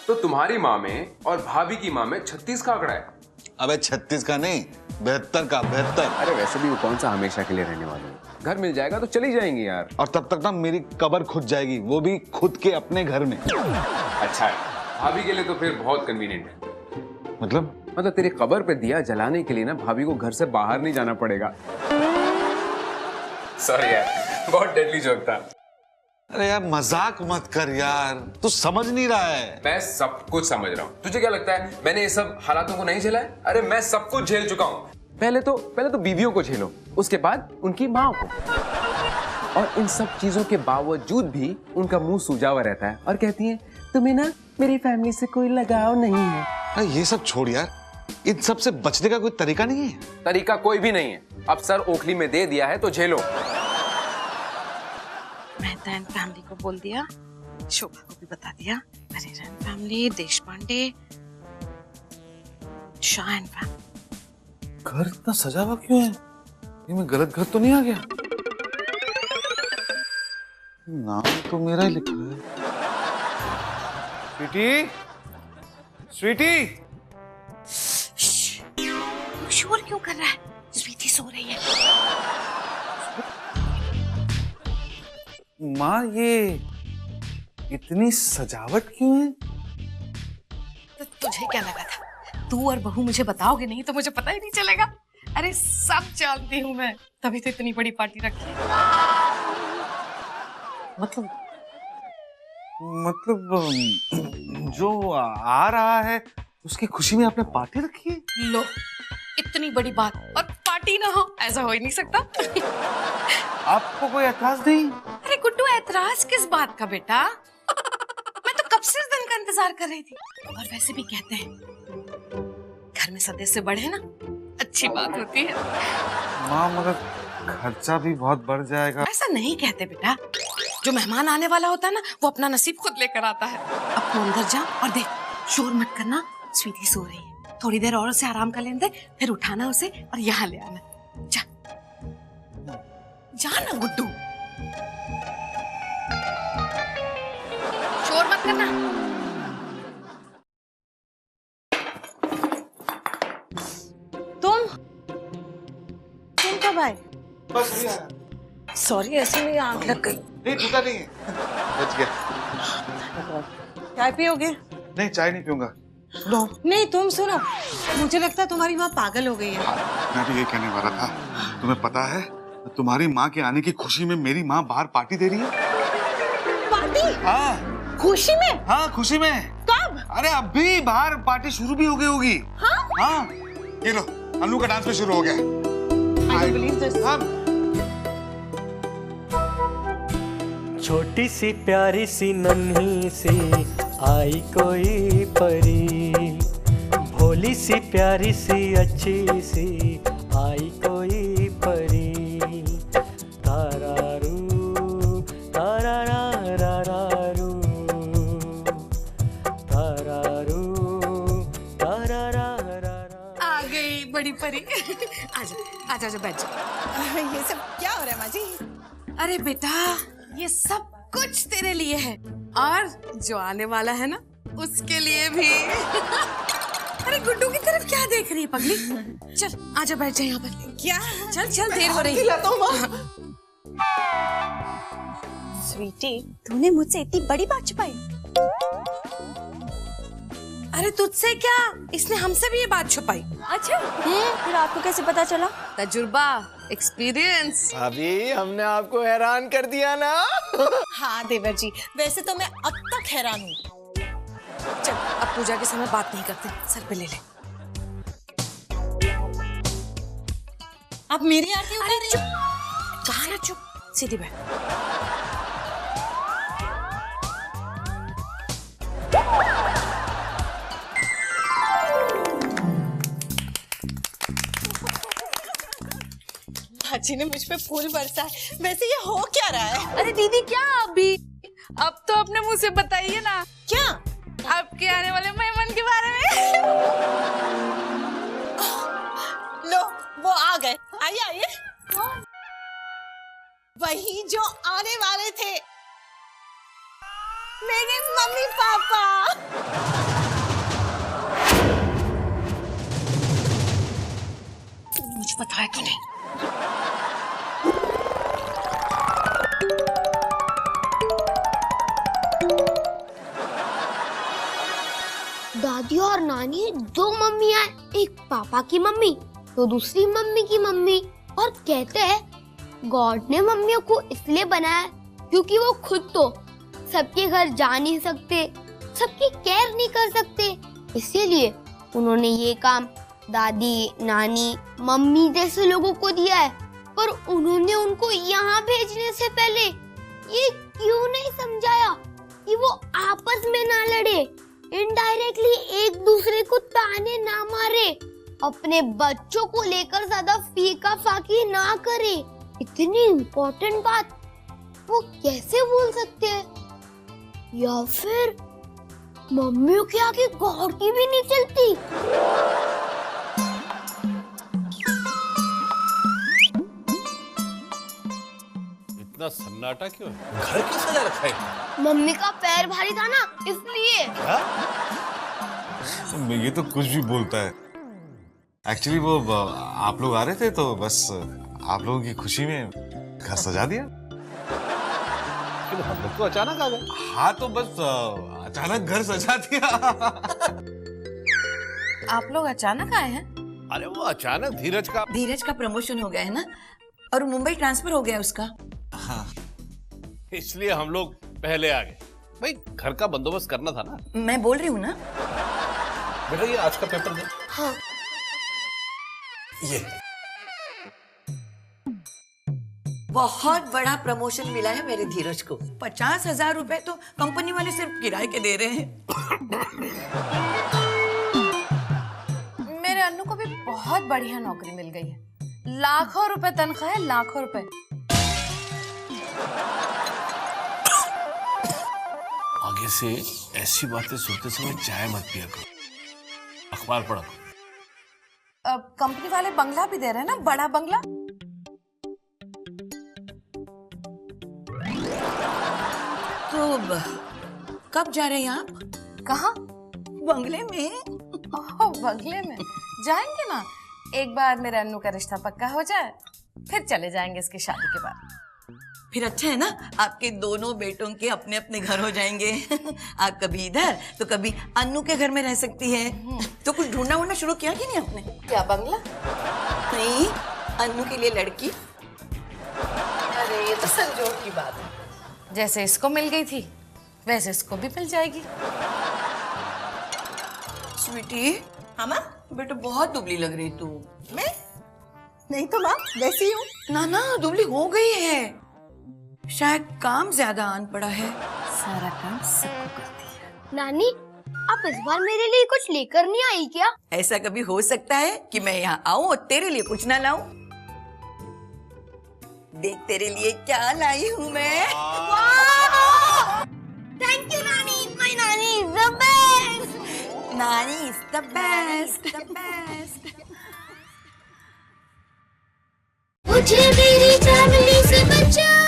तो तुम्हारी माँ में और भाभी की माँ में 36 का आंकड़ा है। अबे 36 का नहीं, 72 का, 72। अरे वैसे भी वो कौन सा हमेशा के लिए रहने वाले हैं, घर मिल जाएगा तो चली जाएंगी यार। और तब तक ना मेरी कब्र खुद जाएगी, वो भी खुद के अपने घर में। अच्छा है, भाभी के लिए तो फिर बहुत कन्वीनियंट है। मतलब तेरी कब्र पे दिया जलाने के लिए ना भाभी को घर से बाहर नहीं जाना पड़ेगा। सॉरी यार, बहुत डेडली जोक था। अरे यार मजाक मत कर यार, तू समझ नहीं रहा है। मैं सब कुछ समझ रहा हूँ। तुझे क्या लगता है मैंने ये सब हालातों को नहीं झेला है? अरे मैं सब कुछ झेल चुका हूँ। पहले तो बीवियों को झेलो, उसके बाद उनकी माँ को। और इन सब चीजों के बावजूद भी उनका मुंह सूजा हुआ रहता है और कहती है तुम्हें ना मेरी फैमिली से कोई लगाव नहीं है। अरे ये सब छोड़ यार, इन सब से बचने का कोई तरीका नहीं है? तरीका कोई भी नहीं है। अब सर ओखली में दे दिया है तो झेलो। मेहता एंड फैमिली को बोल दिया, शोभा को भी बता दिया, परेरा एंड फैमिली, देश पांडे, शाह एंड फैमिली। घर इतना सजा हुआ क्यों है? ये मैं गलत घर तो नहीं आ गया? नाम तो मेरा ही लिखा है। स्वीटी, स्वीटी, शोर क्यों कर रहा है? स्वीटी सो रही है। माँ ये इतनी सजावट क्यों है? तो तुझे क्या लगा था तू और बहू मुझे बताओगे नहीं तो मुझे पता ही नहीं चलेगा? अरे सब जानती हूँ मैं, तभी तो इतनी बड़ी पार्टी रखी है। मतलब जो आ रहा है उसकी खुशी में आपने पार्टी रखी है? लो, इतनी बड़ी बात और पार्टी ना हो, ऐसा हो ही नहीं सकता। आपको कोई एतराज नहीं? अरे गुड्डू, एतराज किस बात का बेटा? मैं तो कब से इस दिन का इंतजार कर रही थी। और वैसे भी कहते हैं घर में सदस्य बढ़े ना, अच्छी बात होती है। माँ मगर खर्चा भी बहुत बढ़ जाएगा। ऐसा नहीं कहते बेटा, जो मेहमान आने वाला होता है ना वो अपना नसीब खुद लेकर आता है। अब तू अंदर जा और देख, शोर मत करना, स्वीटी सो रही है, थोड़ी देर और उसे आराम कर लेने दे, फिर उठाना उसे और यहाँ ले आना। जा जा ना गुड्डू, शोर मत करना। तुम कब आए? बस अभी आया। सॉरी, ऐसे मेरी आंख लग गई। नहीं टूटा नहीं है, बच गया। चाय पियोगे? नहीं चाय नहीं पीऊंगा। नो नहीं, तुम सुनो, मुझे लगता है तुम्हारी माँ पागल हो गई है। मैं भी ये कहने वाला था। तुम्हें पता है तुम्हारी माँ के आने की खुशी में मेरी माँ बाहर पार्टी दे रही है। पार्टी? हाँ खुशी में? हाँ खुशी में। कब? अरे अभी बाहर पार्टी शुरू भी हो गई होगी। हाँ? हाँ ये लो, अन्नू का डांस भी शुरू हो गया। I don't believe this. हाँ। छोटी सी प्यारी सी नन्ही सी आई कोई परी, भोली सी प्यारी सी अच्छी सी आई कोई परी। तारारू तारारारारू, तारारू तारारारारा। आ गई बड़ी परी। आजा आजा आजा, बैठ जा। ये सब क्या हो रहा है माँ जी? अरे बेटा, ये सब कुछ तेरे लिए है और जो आने वाला है ना उसके लिए भी। अरे गुड्डू की तरफ क्या देख रही है पगली? चल आजा, बैठ जा यहाँ पर। क्या? चल चल, देर हो रही है। स्वीटी, तूने मुझसे इतनी बड़ी बात छुपाई? अरे तुझसे क्या, इसने हमसे भी ये बात छुपाई। अच्छा, फिर आपको कैसे पता चला? तजुर्बा, एक्सपीरियंस। अभी हमने आपको हैरान कर दिया ना। हाँ देवर जी, वैसे तो मैं अब तक हैरान हूँ। चल अब पूजा के समय बात नहीं करते, सर पे ले ले। अब मेरी आरती उतार रही? चुप, कहा ना चुप, सीधी बैठ। चाची ने मुझ पे फूल बरसा है। वैसे ये हो क्या रहा है? अरे दीदी क्या अभी? अब तो अपने मुंह से बताइए ना, क्या? आपके आने वाले मेहमान के बारे में। लो वो आ गए। आइए आइए। वही जो आने वाले थे, मेरे मम्मी पापा। कुछ बताया क्यों नहीं? दादी और नानी दो मम्मियाँ, एक पापा की मम्मी तो दूसरी मम्मी की मम्मी। और कहते हैं गॉड ने मम्मियों को इसलिए बनाया क्योंकि वो खुद तो सबके घर जा नहीं सकते, सबकी केयर नहीं कर सकते, इसीलिए उन्होंने ये काम दादी, नानी, मम्मी जैसे लोगों को दिया है। पर उन्होंने उनको यहाँ भेजने से पहले ये क्यों नहीं समझाया कि वो आपस में ना लड़े, इनडायरेक्टली एक दूसरे को ताने ना मारे, अपने बच्चों को लेकर ज्यादा फीका फाकी ना करे। इतनी इम्पोर्टेंट बात वो कैसे भूल सकते हैं? या फिर मम्मियों के आगे गौर की भी नहीं चलती। इतना सन्नाटा क्यों है? घर क्यों सजा रखा है? मम्मी का पैर भारी था ना, इसलिए। ये तो कुछ भी बोलता है। एक्चुअली वो आप लोग आ रहे थे तो बस आप लोगों की खुशी में घर सजा दिया। हम लोग तो अचानक आ गए। हाँ तो बस अचानक घर सजा दिया। आप लोग अचानक आए हैं? अरे वो अचानक धीरज का प्रमोशन हो गया है ना, और मुंबई ट्रांसफर हो गया उसका। हाँ। इसलिए हम लोग पहले आ गए। भाई घर का बंदोबस्त करना था ना। मैं बोल रही हूँ ना। बेटा ये आज का पेपर दे। हाँ। ये बहुत बड़ा प्रमोशन मिला है मेरे धीरज को। 50,000 रुपए तो कंपनी वाले सिर्फ किराए के दे रहे हैं। मेरे अन्नू को भी बहुत बढ़िया नौकरी मिल गई है, लाखों रुपए तनख्वाह है, लाखों रुपए। आगे से ऐसी बातें सुनते समय चाय मत पिया करो, अखबार पढ़ो। अब कंपनी वाले बंगला भी दे रहे हैं ना, बड़ा बंगला। तो कब जा रहे हैं आप? कहाँ? बंगले में। ओह, बंगले में जाएंगे ना। एक बार मेरे अन्नू का रिश्ता पक्का हो जाए फिर चले जाएंगे इसकी शादी के बाद। फिर अच्छा है ना, आपके दोनों बेटों के अपने अपने घर हो जाएंगे। आप कभी इधर तो कभी अन्नू के घर में रह सकती है। तो कुछ ढूंढना वूढना शुरू किया कि नहीं आपने? क्या बंगला? नहीं, अन्नू के लिए लड़की। अरे ये तो संजोग की बात है, जैसे इसको मिल गई थी वैसे इसको भी मिल जाएगी। स्वीटी, हाँ माँ? बेटा बहुत दुबली लग रही तू। मैं नहीं तो माँ वैसी हूँ। ना दुबली हो गई है, शायद काम ज्यादा आन पड़ा है। सारा काम सबको करती है। नानी, आप इस बार मेरे लिए कुछ लेकर नहीं आई क्या? ऐसा कभी हो सकता है कि मैं यहाँ आऊँ और तेरे लिए कुछ ना लाऊं? देख तेरे लिए क्या लाई हूँ मैं। थैंक यू नानी, माय नानी इज द बेस्ट। नानी is the best, the best. मुझे मेरी फैमिली से बचाओ।